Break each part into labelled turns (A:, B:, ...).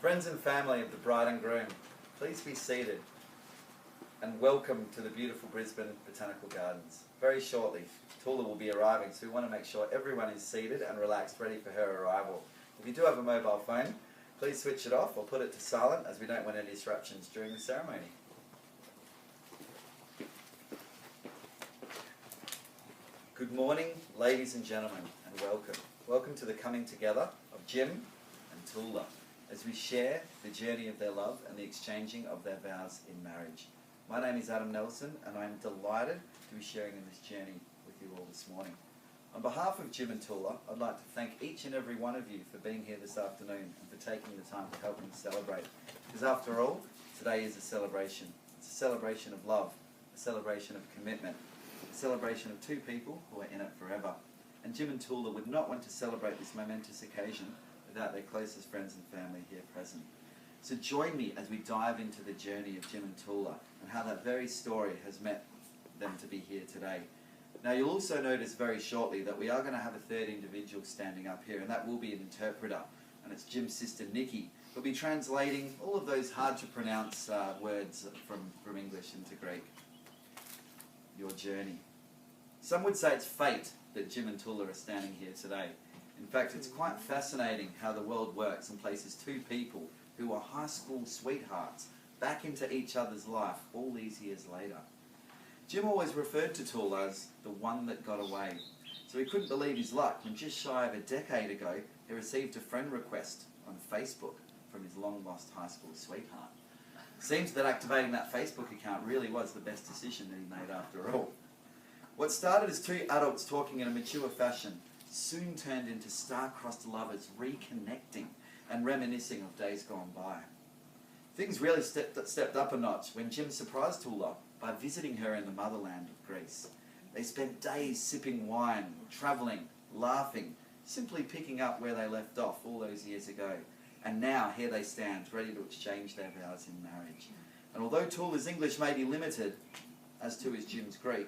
A: Friends and family of the bride and groom, please be seated and welcome to the beautiful Brisbane Botanical Gardens. Very shortly, Toula will be arriving, so we want to make sure everyone is seated and relaxed, ready for her arrival. If you do have a mobile phone, please switch it off or put it to silent, as we don't want any disruptions during the ceremony. Good morning, ladies and gentlemen, and welcome. Welcome to the coming together of Jim and Toula as we share the journey of their love and the exchanging of their vows in marriage. My name is Adam Nelson, and I am delighted to be sharing in this journey with you all this morning. On behalf of Jim and Toula, I'd like to thank each and every one of you for being here this afternoon and for taking the time to help me celebrate. Because after all, today is a celebration. It's a celebration of love, a celebration of commitment, a celebration of two people who are in it forever. And Jim and Toula would not want to celebrate this momentous occasion without their closest friends and family here present. So join me as we dive into the journey of Jim and Toula and how that very story has met them to be here today. Now you'll also notice very shortly that we are going to have a third individual standing up here, and that will be an interpreter, and it's Jim's sister Nikki, who'll be translating all of those hard to pronounce words from English into Greek. Your journey. Some would say it's fate that Jim and Toula are standing here today. In fact, it's quite fascinating how the world works and places two people who are high school sweethearts back into each other's life all these years later. Jim always referred to Toula as the one that got away. So he couldn't believe his luck when just shy of a decade ago he received a friend request on Facebook from his long-lost high school sweetheart. Seems that activating that Facebook account really was the best decision that he made after all. What started as two adults talking in a mature fashion soon turned into star-crossed lovers reconnecting and reminiscing of days gone by. Things really stepped up a notch when Jim surprised Toula by visiting her in the motherland of Greece. They spent days sipping wine, travelling, laughing, simply picking up where they left off all those years ago. And now here they stand, ready to exchange their vows in marriage. And although Toula's English may be limited, as too is Jim's Greek,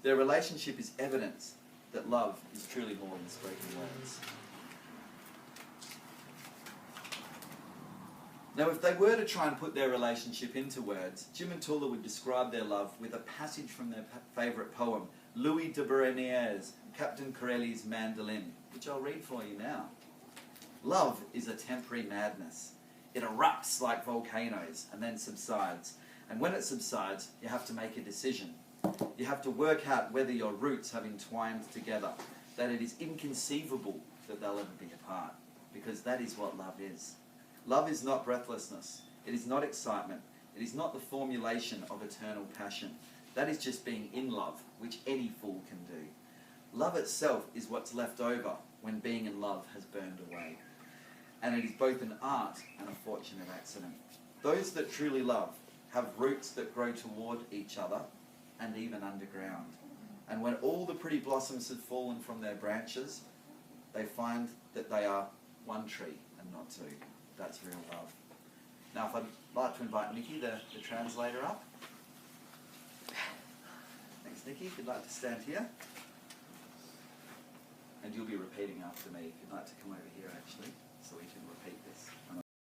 A: their relationship is evidence that love is truly more than spoken words. Now, if they were to try and put their relationship into words, Jim and Toula would describe their love with a passage from their favourite poem, Louis de Bernière's Captain Corelli's Mandolin, which I'll read for you now. Love is a temporary madness. It erupts like volcanoes and then subsides. And when it subsides, you have to make a decision. You have to work out whether your roots have entwined together, that it is inconceivable that they'll ever be apart, because that is what love is. Love is not breathlessness. It is not excitement. It is not the formulation of eternal passion. That is just being in love, which any fool can do. Love itself is what's left over when being in love has burned away. And it is both an art and a fortunate accident. Those that truly love have roots that grow toward each other and even underground. And when all the pretty blossoms have fallen from their branches, they find that they are one tree and not two. That's real love. Now, if I'd like to invite Nikki, the translator, up. Thanks, Nikki. If you'd like to stand here. And you'll be repeating after me. If you'd like to come over here, actually, so we can repeat this.